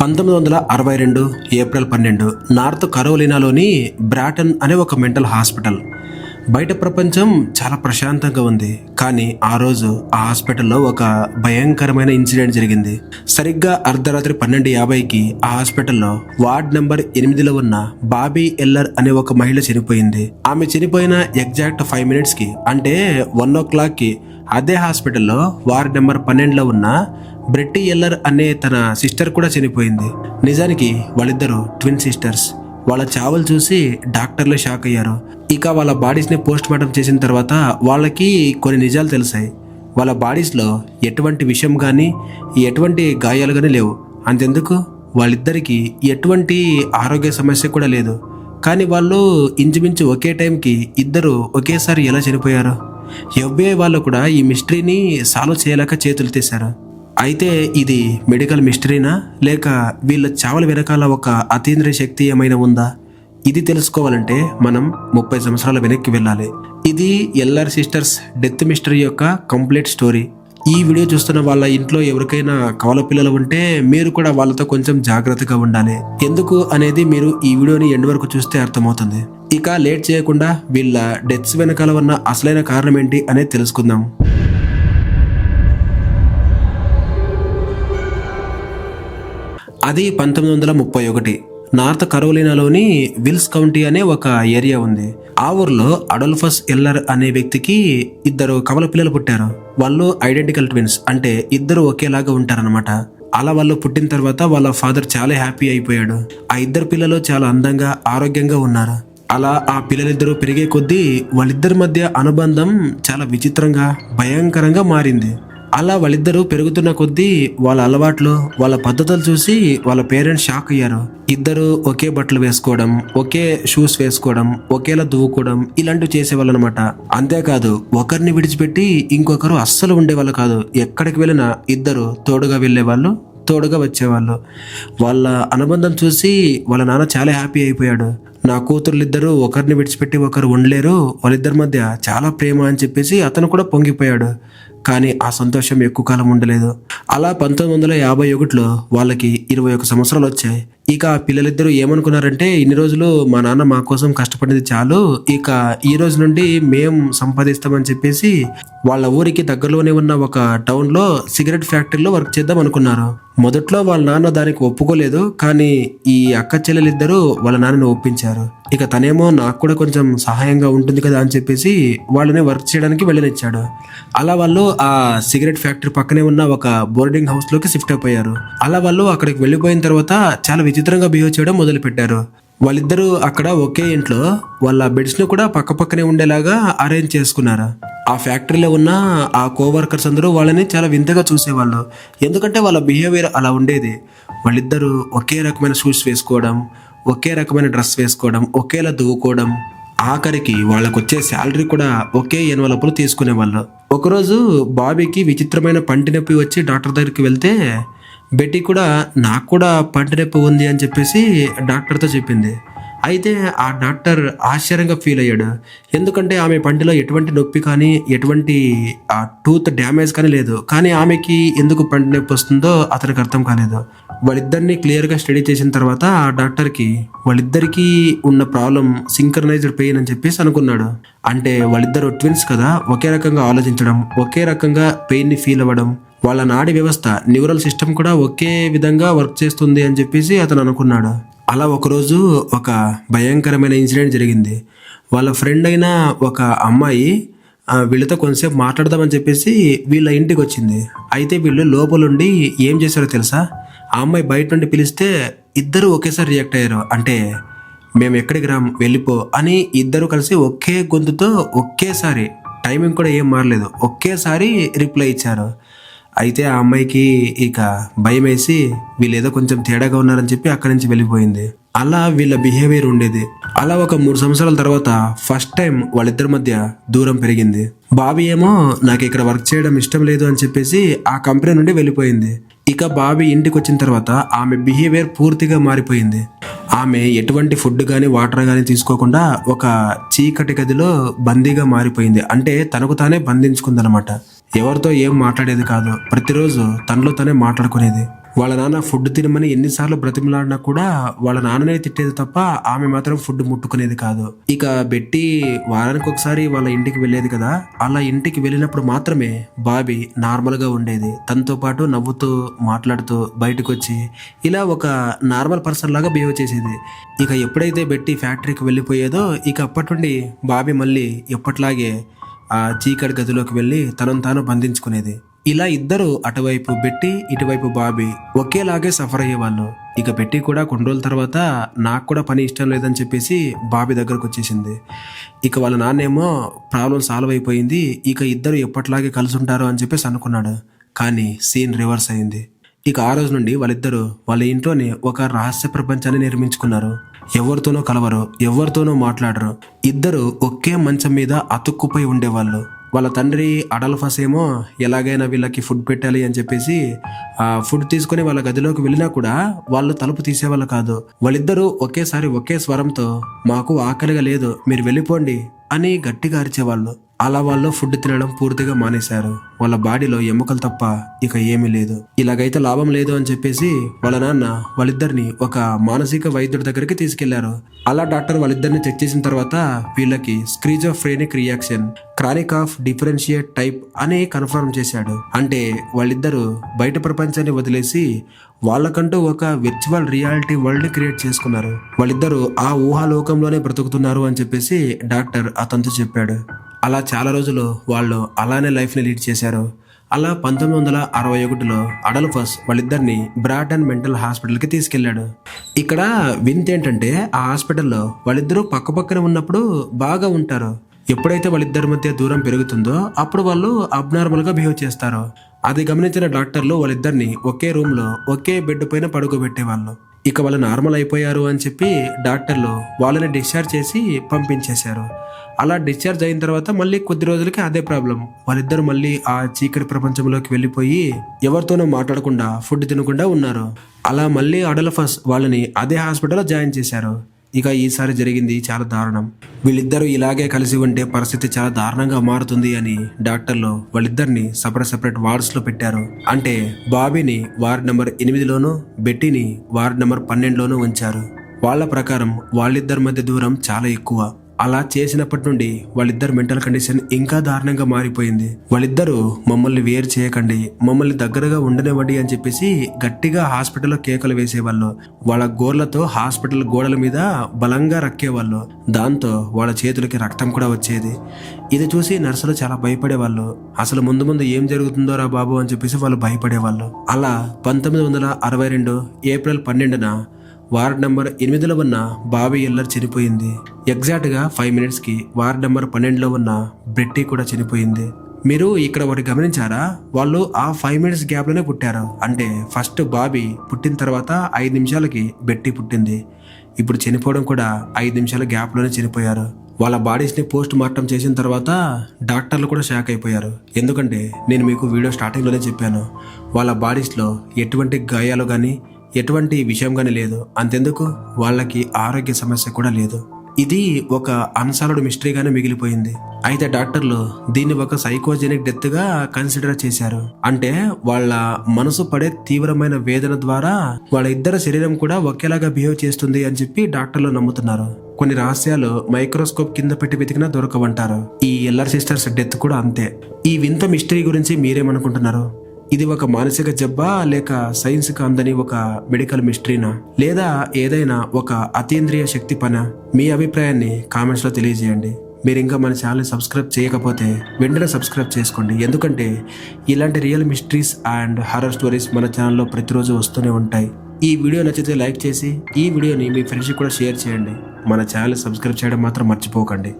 1962 April 12 north కరోలినాలోని బ్రాటన్ అనే ఒక mental hospital. బయట ప్రపంచం చాలా ప్రశాంతంగా ఉంది, కానీ ఆ రోజు ఆ హాస్పిటల్లో ఒక భయంకరమైన ఇన్సిడెంట్ జరిగింది. సరిగ్గా అర్ధరాత్రి 12:50కి ఆ హాస్పిటల్లో వార్డ్ నెంబర్ 8లో ఉన్న బాబీ ఎల్లర్ అనే ఒక మహిళ చనిపోయింది. ఆమె చనిపోయిన ఎగ్జాక్ట్ 5 మినిట్స్కి, అంటే 1 o'clockకి అదే హాస్పిటల్లో వార్డ్ నెంబర్ 12లో ఉన్న బ్రెట్టి ఎల్లర్ అనే తన సిస్టర్ కూడా చనిపోయింది. నిజానికి వాళ్ళిద్దరూ ట్విన్ సిస్టర్స్. వాళ్ళ చావులు చూసి డాక్టర్లు షాక్ అయ్యారు. ఇక వాళ్ళ బాడీస్ని పోస్ట్ మార్టం చేసిన తర్వాత వాళ్ళకి కొన్ని నిజాలు తెలిసాయి. వాళ్ళ బాడీస్లో ఎటువంటి విషం కానీ ఎటువంటి గాయాలు కానీ లేవు. అంతెందుకు, వాళ్ళిద్దరికీ ఎటువంటి ఆరోగ్య సమస్య కూడా లేదు. కానీ వాళ్ళు ఇంచుమించు ఒకే టైంకి ఇద్దరు ఒకేసారి ఎలా చనిపోయారు? FBI వాళ్ళు కూడా ఈ మిస్టరీని సాల్వ్ చేయలేక చేతులు తీశారు. అయితే ఇది మెడికల్ మిస్టరీనా, లేక వీళ్ళ చావుల వెనకాల ఒక అతీంద్రియ శక్తి ఏమైనా ఉందా? ఇది తెలుసుకోవాలంటే మనం 30 సంవత్సరాల వెనక్కి వెళ్ళాలి. ఇది ఎల్ఆర్ సిస్టర్స్ డెత్ మిస్టరీ యొక్క కంప్లీట్ స్టోరీ. ఈ వీడియో చూస్తున్న వాళ్ళ ఇంట్లో ఎవరికైనా కవల పిల్లలు ఉంటే మీరు కూడా వాళ్ళతో కొంచెం జాగ్రత్తగా ఉండాలి. ఎందుకు అనేది మీరు ఈ వీడియోని ఎండ్ వరకు చూస్తే అర్థమవుతుంది. ఇక లేట్ చేయకుండా వీళ్ళ డెత్స్ వెనకాల ఉన్న అసలైన కారణం ఏంటి అనేది తెలుసుకుందాం. అది 1931. నార్త్ కరోలినాలోని విల్స్ కౌంటీ అనే ఒక ఏరియా ఉంది. ఆ ఊర్లో అడోల్ఫస్ ఎల్లర్ అనే వ్యక్తికి 2 కవల పిల్లలు పుట్టారు. వాళ్ళు ఐడెంటికల్ ట్విన్స్, అంటే ఇద్దరు ఒకేలాగా ఉంటారనమాట. అలా వాళ్ళు పుట్టిన తర్వాత వాళ్ళ ఫాదర్ చాలా హ్యాపీ అయిపోయాడు. ఆ 2 పిల్లలు చాలా అందంగా ఆరోగ్యంగా ఉన్నారు. అలా ఆ పిల్లలిద్దరూ పెరిగే కొద్దీ వాళ్ళిద్దరి మధ్య అనుబంధం చాలా విచిత్రంగా భయంకరంగా మారింది. అలా వాళ్ళిద్దరూ పెరుగుతున్న కొద్దీ వాళ్ళ అలవాట్లు, వాళ్ళ పద్ధతులు చూసి వాళ్ళ పేరెంట్స్ షాక్ అయ్యారు. ఇద్దరు ఒకే బట్టలు వేసుకోవడం, ఒకే షూస్ వేసుకోవడం, ఒకేలా దువ్వుకోవడం ఇలాంటివి చేసేవాళ్ళు అనమాట. అంతేకాదు, ఒకరిని విడిచిపెట్టి ఇంకొకరు అస్సలు ఉండేవాళ్ళు కాదు. ఎక్కడికి వెళ్ళినా ఇద్దరు తోడుగా వెళ్ళేవాళ్ళు, తోడుగా వచ్చేవాళ్ళు. వాళ్ళ అనుబంధం చూసి వాళ్ళ నాన్న చాలా హ్యాపీ అయిపోయాడు. నా కూతుర్లిద్దరూ ఒకరిని విడిచిపెట్టి ఒకరు ఉండలేరు, వాళ్ళిద్దరి మధ్య చాలా ప్రేమ అని చెప్పేసి అతను కూడా పొంగిపోయాడు. కానీ ఆ సంతోషం ఎక్కువ కాలం ఉండలేదు. అలా 1951లో వాళ్ళకి 21 సంవత్సరాలు వచ్చాయి. ఇక ఆ పిల్లలిద్దరూ ఏమనుకున్నారంటే, ఇన్ని రోజులు మా నాన్న మా కోసం కష్టపడింది చాలు, ఇక ఈ రోజు నుండి మేం సంపాదిస్తామని చెప్పేసి వాళ్ళ ఊరికి దగ్గరలోనే ఉన్న ఒక టౌన్లో సిగరెట్ ఫ్యాక్టరీలో వర్క్ చేద్దాం అనుకున్నారు. మొదట్లో వాళ్ళ నాన్న దానికి ఒప్పుకోలేదు, కానీ ఈ అక్క చెల్లెలిద్దరూ వాళ్ళ నాన్నని ఒప్పించారు. ఇక తనేమో నాకు కూడా కొంచెం సహాయంగా ఉంటుంది కదా అని చెప్పేసి వాళ్ళని వర్క్ చేయడానికి వెళ్ళనిచ్చాడు. అలా వాళ్ళు ఆ సిగరెట్ ఫ్యాక్టరీ పక్కనే ఉన్న ఒక బోర్డింగ్ హౌస్ లోకి షిఫ్ట్ అయిపోయారు. అలా వాళ్ళు అక్కడికి వెళ్ళిపోయిన తర్వాత చాలా విచిత్రంగా బిహేవ్ చేయడం మొదలు పెట్టారు. వాళ్ళిద్దరూ అక్కడ ఒకే ఇంట్లో వాళ్ళ బెడ్స్ ను కూడా పక్క పక్కనే ఉండేలాగా అరేంజ్ చేసుకున్నారు. ఆ ఫ్యాక్టరీలో ఉన్న ఆ కోవర్కర్స్ అందరూ వాళ్ళని చాలా వింతగా చూసేవాళ్ళు, ఎందుకంటే వాళ్ళ బిహేవియర్ అలా ఉండేది. వాళ్ళిద్దరూ ఒకే రకమైన షూస్ వేసుకోవడం, ఒకే రకమైన డ్రెస్ వేసుకోవడం, ఒకేలా దువ్వుకోవడం, ఆఖరికి వాళ్ళకు వచ్చే శాలరీ కూడా ఒకే ఎన్వలపులు తీసుకునేవాళ్ళు. ఒకరోజు బాబీకి విచిత్రమైన పంటి నొప్పి వచ్చి డాక్టర్ దగ్గరికి వెళ్తే బెట్టి కూడా నాకు కూడా పంటి నొప్పి ఉంది అని చెప్పేసి డాక్టర్తో చెప్పింది. అయితే ఆ డాక్టర్ ఆశ్చర్యంగా ఫీల్ అయ్యాడు, ఎందుకంటే ఆమె పంటిలో ఎటువంటి నొప్పి కానీ ఎటువంటి టూత్ డ్యామేజ్ కానీ లేదు. కానీ ఆమెకి ఎందుకు పంటి నొప్పి వస్తుందో అతనికి అర్థం కాలేదు. వాళ్ళిద్దరిని క్లియర్గా స్టడీ చేసిన తర్వాత ఆ డాక్టర్కి వాళ్ళిద్దరికీ ఉన్న ప్రాబ్లం సింక్రనైజ్డ్ పెయిన్ అని చెప్పేసి అనుకున్నాడు. అంటే వాళ్ళిద్దరు ట్విన్స్ కదా, ఒకే రకంగా ఆలోచించడం, ఒకే రకంగా పెయిన్ని ఫీల్ అవ్వడం, వాళ్ళ నాడి వ్యవస్థ న్యూరల్ సిస్టమ్ కూడా ఒకే విధంగా వర్క్ చేస్తుంది అని చెప్పేసి అతను అనుకున్నాడు. అలా ఒకరోజు ఒక భయంకరమైన ఇన్సిడెంట్ జరిగింది. వాళ్ళ ఫ్రెండ్ అయిన ఒక అమ్మాయి వీళ్ళతో కొంతసేపు మాట్లాడదామని చెప్పేసి వీళ్ళ ఇంటికి వచ్చింది. అయితే వీళ్ళు లోపలుండి ఏం చేశారో తెలుసా? ఆ అమ్మాయి బయట నుండి పిలిస్తే ఇద్దరు ఒకేసారి రియాక్ట్ అయ్యారు. అంటే మేము ఎక్కడికి రాం, వెళ్ళిపో అని ఇద్దరు కలిసి ఒకే గొంతుతో ఒకేసారి, టైమింగ్ కూడా ఏం మారలేదు, ఒకేసారి రిప్లై ఇచ్చారు. అయితే ఆ అమ్మాయికి ఇక భయం వేసి వీళ్ళు ఏదో కొంచెం తేడాగా ఉన్నారని చెప్పి అక్కడి నుంచి వెళ్ళిపోయింది. అలా వీళ్ళ బిహేవియర్ ఉండేది. అలా ఒక 3 సంవత్సరాల తర్వాత ఫస్ట్ టైం వాళ్ళిద్దరి మధ్య దూరం పెరిగింది. బాబీ ఏమో నాకు ఇక్కడ వర్క్ చేయడం ఇష్టం లేదు అని చెప్పేసి ఆ కంపెనీ నుండి వెళ్ళిపోయింది. ఇక బాబీ ఇంటికి వచ్చిన తర్వాత ఆమె బిహేవియర్ పూర్తిగా మారిపోయింది. ఆమె ఎటువంటి ఫుడ్ కానీ వాటర్ కానీ తీసుకోకుండా ఒక చీకటి గదిలో బందీగా మారిపోయింది. అంటే తనకు తానే బంధించుకుందనమాట. ఎవరితో ఏం మాట్లాడేది కాదు, ప్రతిరోజు తనలో తనే మాట్లాడుకునేది. వాళ్ళ నాన్న ఫుడ్ తినమని ఎన్నిసార్లు బ్రతిమలాడినా కూడా వాళ్ళ నాన్ననే తిట్టేది తప్ప ఆమె మాత్రం ఫుడ్ ముట్టుకునేది కాదు. ఇక బెట్టి వారానికి ఒకసారి వాళ్ళ ఇంటికి వెళ్ళేది కదా, అలా ఇంటికి వెళ్ళినప్పుడు మాత్రమే బాబీ నార్మల్ గా ఉండేది. తనతో పాటు నవ్వుతూ మాట్లాడుతూ బయటకు వచ్చి ఇలా ఒక నార్మల్ పర్సన్ లాగా బిహేవ్ చేసేది. ఇక ఎప్పుడైతే బెట్టి ఫ్యాక్టరీకి వెళ్ళిపోయేదో ఇక అప్పటి నుండి బాబీ మళ్ళీ ఎప్పట్లాగే ఆ చీకటి గదిలోకి వెళ్ళి తనను తాను బంధించుకునేది. ఇలా ఇద్దరు అటువైపు బెట్టి ఇటువైపు బాబీ ఒకేలాగే సఫర్ అయ్యేవాళ్ళు. ఇక బెట్టి కూడా కొన్ని రోజుల తర్వాత నాకు కూడా పని ఇష్టం లేదని చెప్పేసి బాబీ దగ్గరకు వచ్చేసింది. ఇక వాళ్ళ నాన్నేమో ప్రాబ్లం సాల్వ్ అయిపోయింది, ఇక ఇద్దరు ఎప్పట్లాగే కలిసి ఉంటారు అని చెప్పేసి అనుకున్నాడు. కానీ సీన్ రివర్స్ అయింది. ఇక ఆ రోజు నుండి వాళ్ళిద్దరూ వాళ్ళ ఇంట్లోనే ఒక రహస్య ప్రపంచాన్ని నిర్మించుకున్నారు. ఎవరితోనూ కలవరు, ఎవరితోనూ మాట్లాడరు. ఇద్దరు ఒకే మంచం మీద అతుక్కుపోయి ఉండేవాళ్ళు. వాళ్ళ తండ్రి అడల్ఫస్ ఏమో ఎలాగైనా వీళ్ళకి ఫుడ్ పెట్టాలి అని చెప్పేసి ఆ ఫుడ్ తీసుకుని వాళ్ళ గదిలోకి వెళ్ళినా కూడా వాళ్ళు తలుపు తీసేవాళ్ళు కాదు. వాళ్ళిద్దరూ ఒకేసారి ఒకే స్వరంతో మాకు ఆకలిగా లేదు, మీరు వెళ్ళిపోండి అని గట్టిగా అరిచేవాళ్ళు. అలా వాళ్ళు ఫుడ్ తినడం పూర్తిగా మానేశారు. వాళ్ళ బాడీలో ఎముకలు తప్ప ఇక ఏమీ లేదు. ఇలాగైతే లాభం లేదు అని చెప్పేసి వాళ్ళ నాన్న వాళ్ళిద్దరిని ఒక మానసిక వైద్యుడి దగ్గరికి తీసుకెళ్లారు. అలా డాక్టర్ వాళ్ళిద్దరిని చెక్ చేసిన తర్వాత వీళ్ళకి schizophrenic reaction, chronic of differentiate type అని కన్ఫర్మ్ చేశాడు. అంటే వాళ్ళిద్దరూ బయట ప్రపంచాన్ని వదిలేసి వాళ్ళకంటూ ఒక విర్చువల్ రియాలిటీ వరల్డ్ ని క్రియేట్ చేసుకున్నారు. వాళ్ళిద్దరూ ఆ ఊహాలోకంలోనే బ్రతుకుతున్నారు అని చెప్పేసి డాక్టర్ అతనితో చెప్పాడు. అలా చాలా రోజులు వాళ్ళు అలానే లైఫ్ని లీడ్ చేశారు. అలా 1961లో అడల్ఫస్ వాళ్ళిద్దరిని బ్రాడన్ మెంటల్ హాస్పిటల్కి తీసుకెళ్లాడు. ఇక్కడ వింత ఏంటంటే ఆ హాస్పిటల్లో వాళ్ళిద్దరూ పక్కపక్కన ఉన్నప్పుడు బాగా ఉంటారు. ఎప్పుడైతే వాళ్ళిద్దరి మధ్య దూరం పెరుగుతుందో అప్పుడు వాళ్ళు అబ్నార్మల్గా బిహేవ్ చేస్తారు. అది గమనించిన డాక్టర్లు వాళ్ళిద్దరిని ఒకే రూమ్లో ఒకే బెడ్ పైన పడుకోబెట్టేవాళ్ళు. ఇక వాళ్ళు నార్మల్ అయిపోయారు అని చెప్పి డాక్టర్లు వాళ్ళని డిశ్చార్జ్ చేసి పంపించేశారు. అలా డిశ్చార్జ్ అయిన తర్వాత మళ్ళీ కొద్ది రోజులకి అదే ప్రాబ్లం. వాళ్ళిద్దరు మళ్ళీ ఆ చీకటి ప్రపంచంలోకి వెళ్ళిపోయి ఎవరితోనూ మాట్లాడకుండా ఫుడ్ తినకుండా ఉన్నారు. అలా మళ్ళీ అడల్ఫస్ వాళ్ళని అదే హాస్పిటల్లో జాయిన్ చేశారు. ఇక ఈసారి జరిగింది చాలా దారుణం. వీళ్ళిద్దరూ ఇలాగే కలిసి ఉంటే పరిస్థితి చాలా దారుణంగా మారుతుంది అని డాక్టర్లు వాళ్ళిద్దరిని సపరేట్ వార్డ్స్లో పెట్టారు. అంటే బాబీని వార్డ్ నెంబర్ 8లోను, బెట్టీని వార్డ్ నెంబర్ 12లోను ఉంచారు. వాళ్ళ ప్రకారం వాళ్ళిద్దరి మధ్య దూరం చాలా ఎక్కువ. అలా చేసినప్పటి నుండి వాళ్ళిద్దరు మెంటల్ కండిషన్ ఇంకా దారుణంగా మారిపోయింది. వాళ్ళిద్దరూ మమ్మల్ని వేరు చేయకండి, మమ్మల్ని దగ్గరగా ఉండనివ్వండి అని చెప్పేసి గట్టిగా హాస్పిటల్లో కేకలు వేసేవాళ్ళు. వాళ్ళ గోర్లతో హాస్పిటల్ గోడల మీద బలంగా రక్కేవాళ్ళు. దాంతో వాళ్ళ చేతులకి రక్తం కూడా వచ్చేది. ఇది చూసి నర్సులు చాలా భయపడేవాళ్ళు. అసలు ముందు ఏం జరుగుతుందో రా బాబు అని చెప్పేసి వాళ్ళు భయపడేవాళ్ళు. అలా 1962 ఏప్రిల్ 12న వార్డ్ నెంబర్ 8లో ఉన్న బాబీ ఎల్లర్ చనిపోయింది. ఎగ్జాక్ట్గా 5 minutesకి వార్డ్ నెంబర్ 12లో ఉన్న బెట్టీ కూడా చనిపోయింది. మీరు ఇక్కడ ఒకటి గమనించారా? వాళ్ళు ఆ 5 minutes గ్యాప్లోనే పుట్టారు. అంటే ఫస్ట్ బాబీ పుట్టిన తర్వాత 5 నిమిషాలకి బెట్టీ పుట్టింది. ఇప్పుడు చనిపోవడం కూడా 5 నిమిషాల గ్యాప్లోనే చనిపోయారు. వాళ్ళ బాడీస్ని పోస్ట్ మార్టం చేసిన తర్వాత డాక్టర్లు కూడా షాక్ అయిపోయారు. ఎందుకంటే నేను మీకు వీడియో స్టార్టింగ్లోనే చెప్పాను, వాళ్ళ బాడీస్లో ఎటువంటి గాయాలు కానీ ఎటువంటి విషయం కానీ లేదు. అంతెందుకు వాళ్ళకి ఆరోగ్య సమస్య కూడా లేదు. ఇది ఒక అన్సాల్వ్డ్ మిస్టరీగానే మిగిలిపోయింది. అయితే డాక్టర్లు దీన్ని ఒక సైకోజెనిక్ డెత్ గా కన్సిడర్ చేశారు. అంటే వాళ్ళ మనసు పడే తీవ్రమైన వేదన ద్వారా వాళ్ళ ఇద్దరు శరీరం కూడా ఒకేలాగా బిహేవ్ చేస్తుంది అని చెప్పి డాక్టర్లు నమ్ముతున్నారు. కొన్ని రహస్యాలు మైక్రోస్కోప్ కింద పెట్టి వెతికినా దొరకవంటారు. ఈ ఎల్లర్ సిస్టర్స్ డెత్ కూడా అంతే. ఈ వింత మిస్టరీ గురించి మీరేమనుకుంటున్నారు? ఇది ఒక మానసిక జబ్బా, లేక సైన్స్ కు అందని ఒక మెడికల్ మిస్టరీనా, లేదా ఏదైనా ఒక అతీంద్రియ శక్తి పనా? మీ అభిప్రాయాన్ని కామెంట్స్ లో తెలియజేయండి. మీరు ఇంకా మన ఛానల్ సబ్స్క్రైబ్ చేయకపోతే వెంటనే సబ్స్క్రైబ్ చేసుకోండి. ఎందుకంటే ఇలాంటి real mysteries and horror stories మన ఛానల్లో ప్రతిరోజు వస్తూనే ఉంటాయి. ఈ వీడియో నచ్చితే లైక్ చేసి ఈ వీడియోని మీ ఫ్రెండ్స్కి కూడా షేర్ చేయండి. మన ఛానల్ సబ్స్క్రైబ్ చేయడం మాత్రం మర్చిపోకండి.